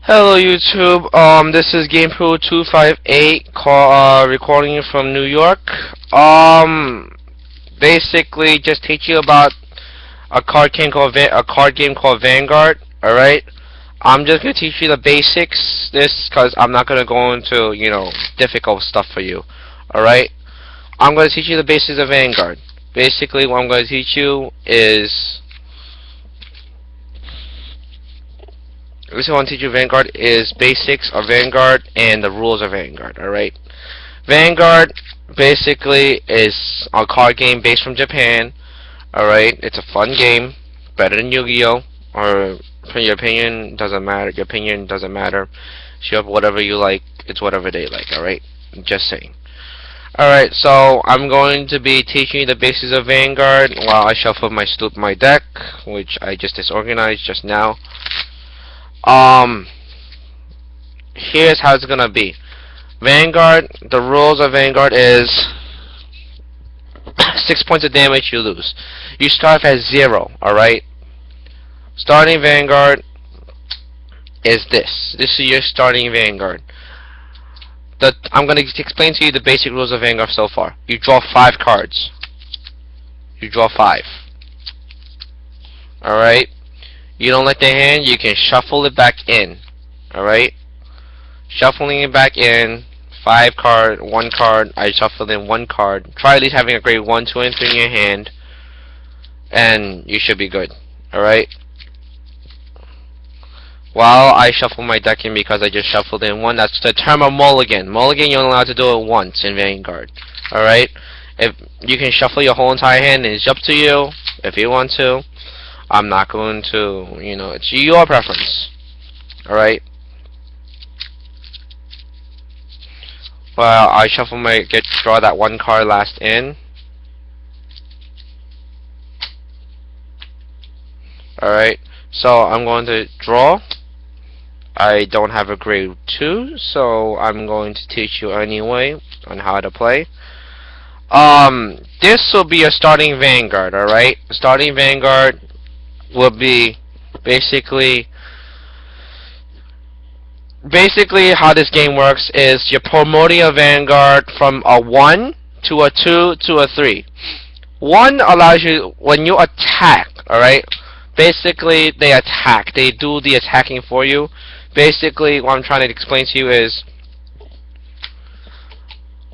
Hello YouTube, this is GamePro258 recording from New York. Basically just teach you about a card game called Vanguard, alright? I'm just gonna teach you the basics, cause I'm not gonna go into, difficult stuff for you, alright? I'm gonna teach you the basics of Vanguard. Basically what I'm gonna teach you is What I want to teach you Vanguard is basics of Vanguard and the rules of Vanguard, alright? Vanguard basically is a card game based from Japan, alright? It's a fun game, better than Yu-Gi-Oh! Or your opinion doesn't matter. Your opinion doesn't matter. You have whatever you like, it's whatever they like, alright? Just saying. Alright, so I'm going to be teaching you the basics of Vanguard while I shuffle my deck, which I just disorganized just now. Here's how it's gonna be. Vanguard, the rules of Vanguard is 6 points of damage, you lose. You start at 0, alright? Starting Vanguard is this. This is your starting Vanguard. I'm gonna explain to you the basic rules of Vanguard so far. You draw 5 cards. You draw 5. Alright? You don't like the hand, you can shuffle it back in. Alright? Shuffling it back in, 1 card, I shuffled in 1 card. Try at least having a grade 1, 2, and 3 in your hand, and you should be good. Alright? While I shuffle my deck in because I just shuffled in 1, that's the term of mulligan. Mulligan, you're only allowed to do it once in Vanguard. Alright? If you can shuffle your whole entire hand, it's up to you if you want to. I'm not going to, it's your preference. Alright? Well, I shuffle draw that 1 card last in. Alright, so I'm going to draw. I don't have a grade 2, so I'm going to teach you anyway on how to play. This will be a starting Vanguard, alright? Starting Vanguard will be basically how this game works is you're promoting a Vanguard from a 1 to a 2 to a 3. 1 allows you, when you attack, alright? Basically, they attack. They do the attacking for you. Basically, what I'm trying to explain to you is,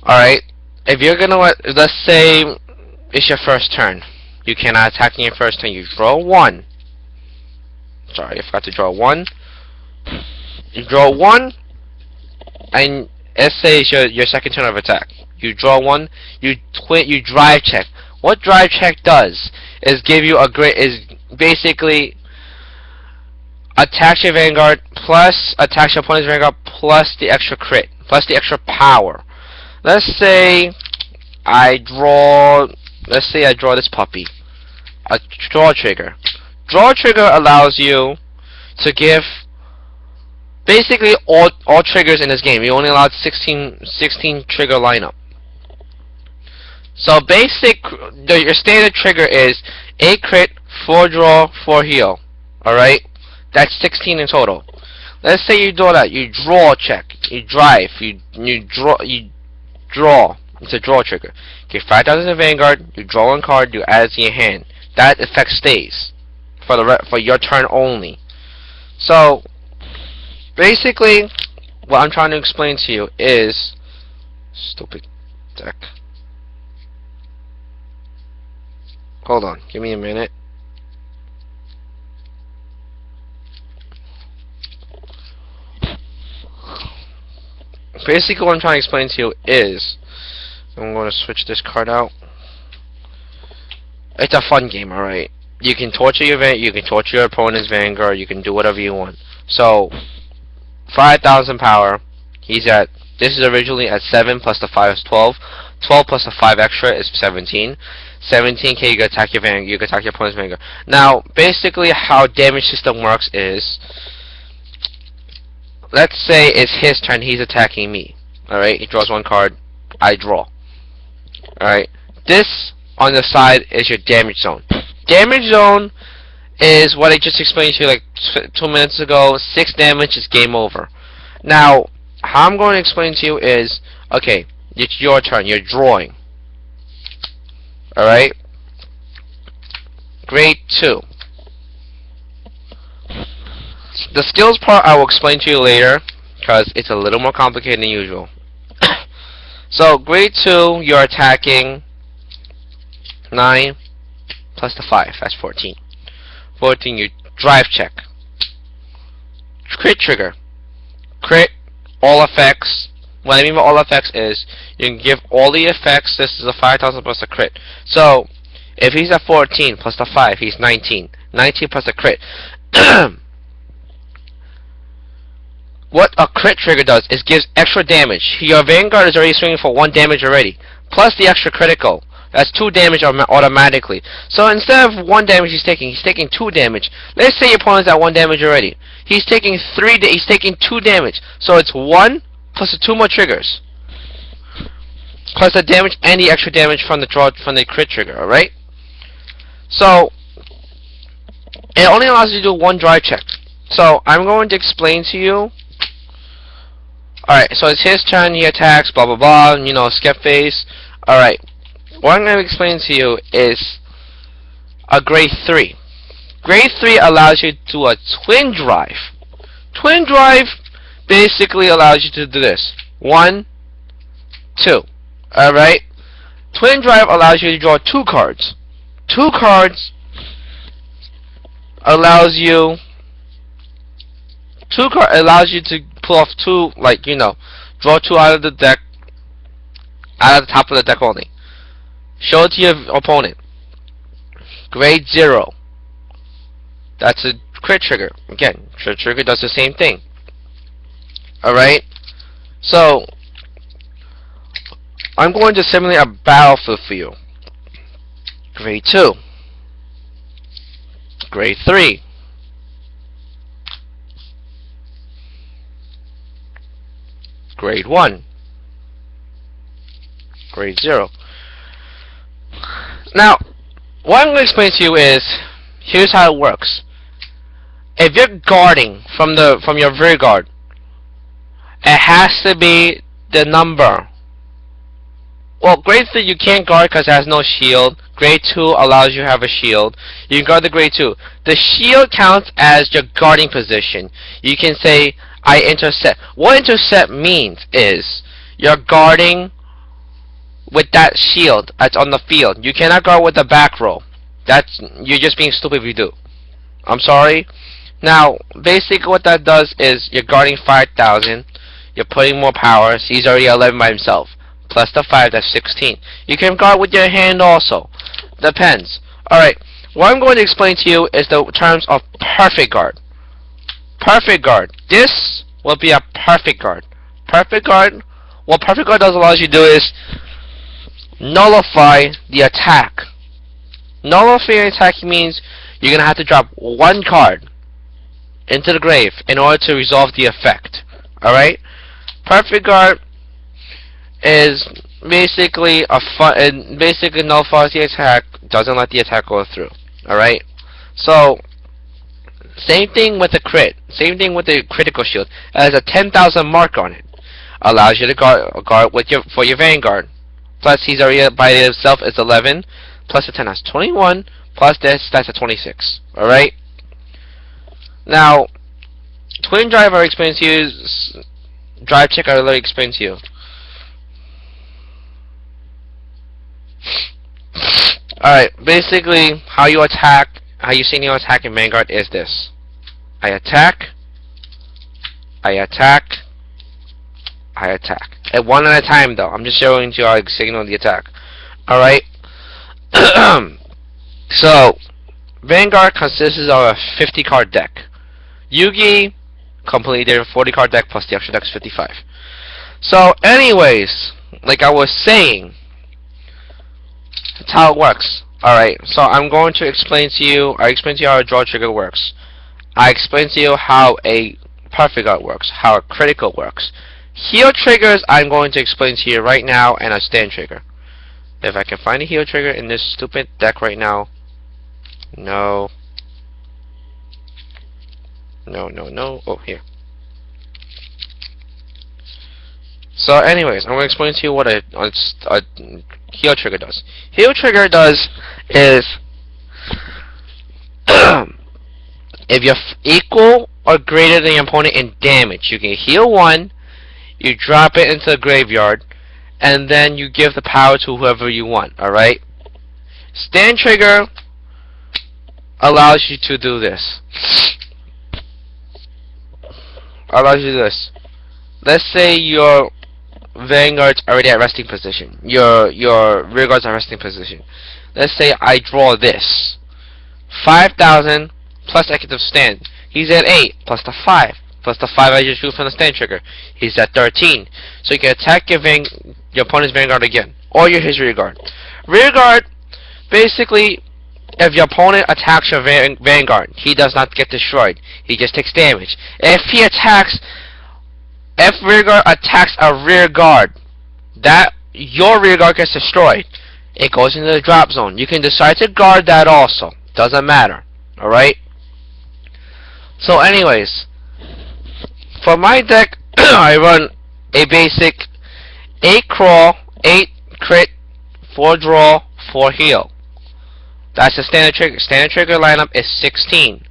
alright, if you're gonna, let's say it's your first turn. You cannot attack in your first turn. You draw 1. Sorry, I forgot to draw 1. You draw 1, and let's say it's your second turn of attack. You draw 1. You drive check. What drive check does is give you basically attacks your Vanguard plus attacks your opponent's Vanguard plus the extra crit plus the extra power. Let's say I draw this puppy. A draw trigger. Draw trigger allows you to give basically all triggers in this game. You only allowed 16 trigger lineup. So your standard trigger is 8 crit, 4 draw, 4 heal. Alright? That's 16 in total. Let's say you do that. You draw check. You drive. You draw. It's a draw trigger. Get 5,000 in Vanguard. You draw 1 card. You add it to your hand. That effect stays for your turn only. So basically, what I'm trying to explain to you is stupid deck. Hold on, give me a minute. Basically, what I'm trying to explain to you is, I'm going to switch this card out. It's a fun game, alright? You can torture your opponent's Vanguard, you can do whatever you want. So 5,000 power. This is originally at 7 plus the 5 is 12. 12 plus the 5 extra is 17. 17k you can attack your opponent's Vanguard. Now, basically how damage system works is, let's say it's his turn, he's attacking me. Alright, he draws 1 card, I draw. Alright, this on the side is your damage zone. Damage zone is what I just explained to you like 2 minutes ago. 6 damage is game over. Now, how I'm going to explain to you is, okay, it's your turn. You're drawing. Alright? Grade 2. The skills part I will explain to you later, because it's a little more complicated than usual. So, grade 2, you're attacking 9 plus the 5. That's 14. 14, you drive check. Crit trigger. Crit, all effects. What I mean by all effects is you can give all the effects. This is a 5,000 plus a crit. So if he's at 14 plus the 5, he's 19. 19 plus a crit. What a crit trigger does is gives extra damage. Your vanguard is already swinging for 1 damage already, plus the extra critical. That's 2 damage automatically. So instead of 1 damage he's taking 2 damage. Let's say your opponent's at 1 damage already. He's taking 2 damage. So it's 1 plus the 2 more triggers, plus the damage and the extra damage from the crit trigger. All right. So it only allows you to do 1 drive check. So I'm going to explain to you. Alright, so it's his turn, he attacks, blah blah blah, you know, skip phase. Alright, what I'm going to explain to you is a grade 3. Grade 3 allows you to do a twin drive. Twin drive basically allows you to do this. 1, 2. Alright? Twin drive allows you to draw 2 cards. 2 cards allows you to pull off 2, like, you know, draw 2 out of the deck, out of the top of the deck only. Show it to your opponent. Grade 0. That's a crit trigger. Again, crit trigger does the same thing. Alright? So, I'm going to simulate a battlefield for you. Grade 2. Grade 3. Grade 1. Grade 0. Now, what I'm going to explain to you is, here's how it works. If you're guarding from your rear guard, it has to be the number. Well, grade 3 you can't guard because it has no shield. Grade 2 allows you to have a shield. You can guard the grade 2. The shield counts as your guarding position. You can say, I intercept. What intercept means is you're guarding with that shield that's on the field. You cannot guard with the back row. You're just being stupid if you do. I'm sorry. Now, basically what that does is you're guarding 5,000. You're putting more power. So he's already 11 by himself. Plus the 5, that's 16. You can guard with your hand also. Depends. Alright. What I'm going to explain to you is the terms of perfect guard. Perfect guard. This will be a perfect guard. Perfect guard. What perfect guard does allows you to do is nullify the attack. Nullify the attack means you're gonna have to drop 1 card into the grave in order to resolve the effect. Alright? Perfect guard is basically it basically nullifies the attack, doesn't let the attack go through. Alright? So same thing with the crit. Same thing with the critical shield. It has a 10,000 mark on it. Allows you to guard with for your vanguard. Plus he's already by himself is 11. Plus the 10 has 21. Plus this, that's a 26. Alright? Now, twin drive I explained to you. Drive check I already explained to you. Alright, basically how you attack, how you see you attack in Vanguard is this. I attack, I attack, I attack. At 1 at a time though. I'm just showing you how I signal the attack. Alright? So, Vanguard consists of a 50 card deck. Yugi, completely different 40 card deck plus the extra deck is 55. So, anyways, like I was saying, that's how it works. Alright, so I'm going to explain to you, I explained to you how a draw trigger works. I explained to you how a perfect guard works, how a critical works. Heal triggers I'm going to explain to you right now, and a stand trigger. If I can find a heal trigger in this stupid deck right now. No. No. Oh, here. So, anyways, I'm going to explain to you what a heal trigger does. Heal trigger does is if you're equal or greater than your opponent in damage, you can heal 1, you drop it into the graveyard, and then you give the power to whoever you want, alright? Stand trigger allows you to do this. Let's say your vanguard's already at resting position. Your rear guard's at resting position. Let's say I draw this. 5,000 plus active stand. He's at 8 plus the 5 plus the 5 I just drew from the stand trigger. He's at 13. So you can attack your opponent's vanguard again, or his rear guard. Rear guard, basically, if your opponent attacks your vanguard, he does not get destroyed. He just takes damage. If rear guard attacks a rear guard, your rear guard gets destroyed. It goes into the drop zone. You can decide to guard that also. Doesn't matter. Alright? So anyways, for my deck, I run a basic 8 crawl, 8 crit, 4 draw, 4 heal. That's the standard trigger. Standard trigger lineup is 16.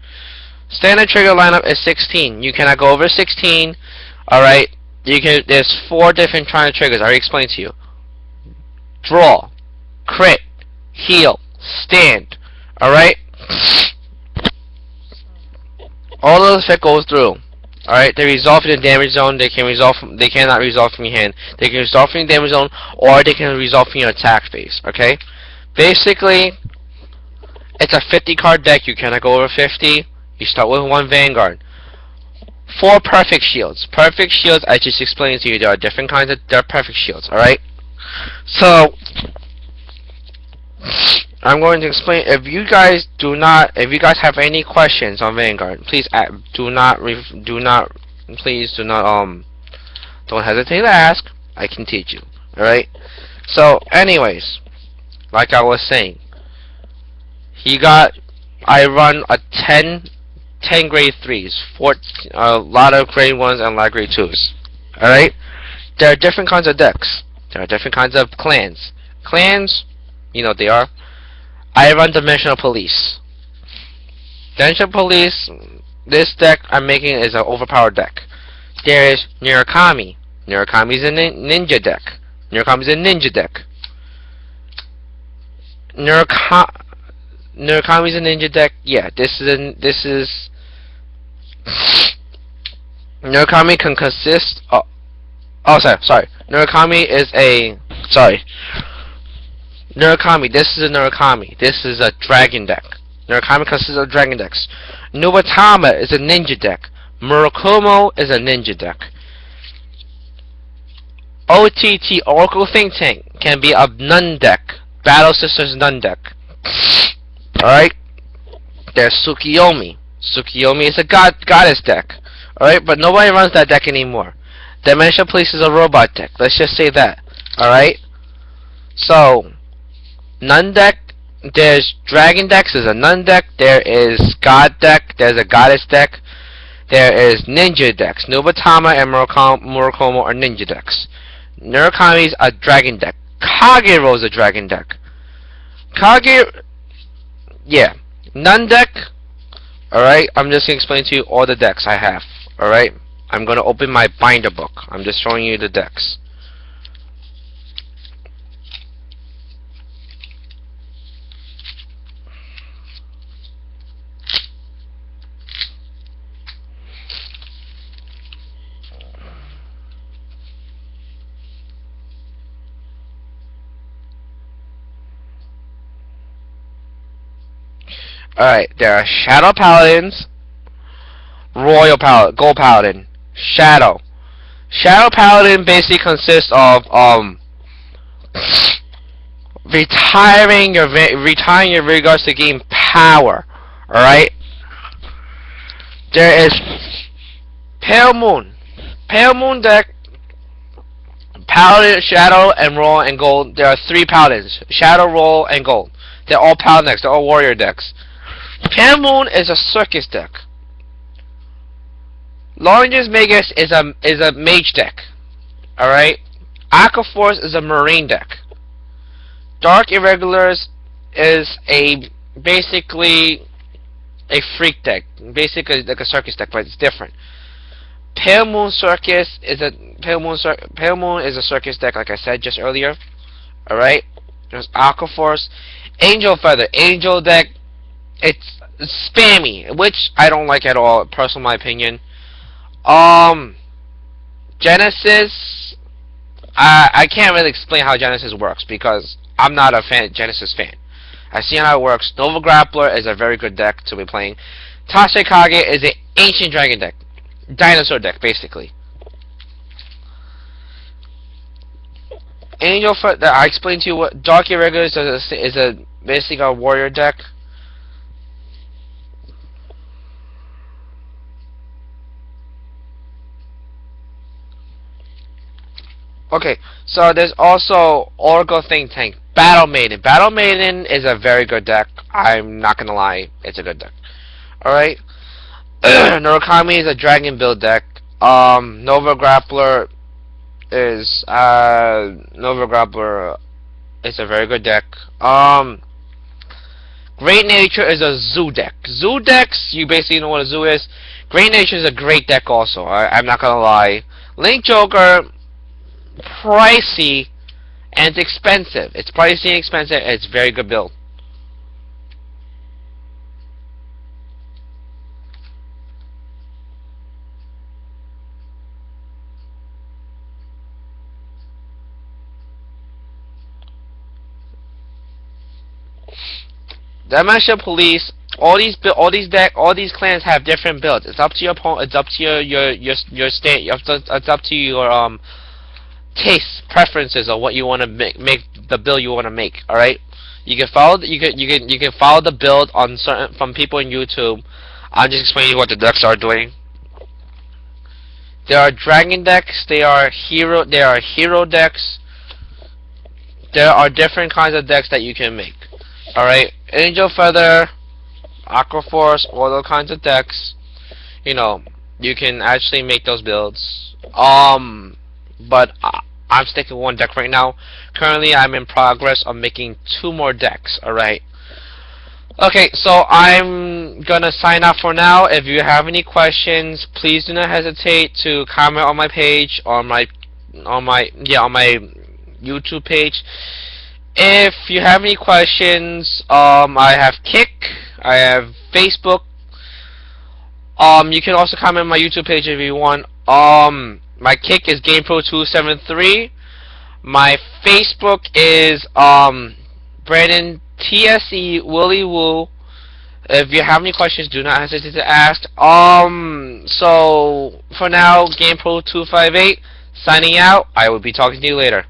Standard trigger lineup is 16. You cannot go over 16. Alright? There's 4 different kind of triggers. I already explained to you. Draw, crit, heal, stand. Alright? All of this goes through. Alright, they resolve in the damage zone. They cannot resolve from your hand. They can resolve from your damage zone, or they can resolve from your attack phase. Okay? Basically, it's a 50 card deck. You cannot go over 50. You start with 1 vanguard. 4 perfect shields. Perfect shields, I just explained to you, there are different kinds of perfect shields. Alright? So I'm going to explain. If you guys have any questions on Vanguard, please don't hesitate to ask. I can teach you. Alright? So, anyways, like I was saying, I run a 10 grade 3s, a lot of grade 1s, and a lot of grade 2s. Alright? There are different kinds of decks. There are different kinds of clans. Clans, you know what they are. I run Dimensional Police. Dimensional Police, this deck I'm making is an overpowered deck. There is Murakami. Murakami is a ninja deck. Murakami is a ninja deck. Murakami is a ninja deck. Yeah, Murakami can consist of... sorry. Murakami is a... Sorry. Murakami, this is a Murakami. This is a dragon deck. Murakami consists of dragon decks. Nubatama is a ninja deck. Murakumo is a ninja deck. OTT, Oracle Think Tank, can be a nun deck. Battle Sisters nun deck. Alright? There's Tsukiyomi. Tsukiyomi is a goddess deck. Alright? But nobody runs that deck anymore. Dimensional Police is a robot deck. Let's just say that. Alright? So, nun deck, there's dragon decks, there's a nun deck, there is god deck, there's a goddess deck, there is ninja decks. Nubatama and Murakumo are ninja decks. Murakami is a dragon deck. Kagero is a dragon deck. Yeah. Nun deck. Alright, I'm just going to explain to you all the decks I have. Alright? I'm going to open my binder book. I'm just showing you the decks. Alright, there are Shadow Paladins, Royal Paladin, Gold Paladin, Shadow. Shadow Paladin basically consists of retiring your rear guards to gain power. Alright? There is Pale Moon. Pale Moon deck, Paladin, Shadow, and Royal and Gold. There are 3 Paladins. Shadow, Royal, and Gold. They're all Paladin decks. They're all warrior decks. Pale Moon is a circus deck. Lorange's Magus is a mage deck. Alright? Aqua Force is a marine deck. Dark Irregulars is basically a freak deck. Basically like a circus deck, but it's different. Pale Moon is a circus deck, like I said just earlier. Alright? There's Aqua Force. Angel Feather. Angel deck. It's spammy, which I don't like at all, personal my opinion. Genesis. I can't really explain how Genesis works because I'm not a Genesis fan. I see how it works. Nova Grappler is a very good deck to be playing. Tashikage is an ancient dragon deck. Dinosaur deck, basically. Angel Foot, I explained to you what Dark Irregulars is basically a warrior deck. Okay, so there's also Oracle Think Tank. Battle Maiden. Battle Maiden is a very good deck. I'm not gonna lie, it's a good deck. Alright? Norakami is a dragon build deck. Nova Grappler is a very good deck. Great Nature is a zoo deck. Zoo decks, you basically know what a zoo is. Great Nature is a great deck also. I'm not gonna lie. Link Joker, pricey and it's expensive. It's pricey and expensive. And it's a very good build. Dimensional Police. All these clans have different builds. It's up to your opponent. It's up to your state. It's up to your tastes, preferences, or what you want to make the build you want to make. All right. You can follow the build on from people on YouTube. I'm just explaining what the decks are doing. There are dragon decks. There are hero decks. There are different kinds of decks that you can make. Alright, Angel Feather, Aqua Force, all those kinds of decks. You know, you can actually make those builds. But I'm sticking with one deck right now. Currently, I'm in progress of making 2 more decks. Alright. Okay, so I'm gonna sign off for now. If you have any questions, please do not hesitate to comment on my page, on my YouTube page. If you have any questions, I have Kick, I have Facebook. You can also comment on my YouTube page if you want. My Kick is GamePro273. My Facebook is Brandon TSE Willy Woo. If you have any questions, do not hesitate to ask. So for now, GamePro258 signing out. I will be talking to you later.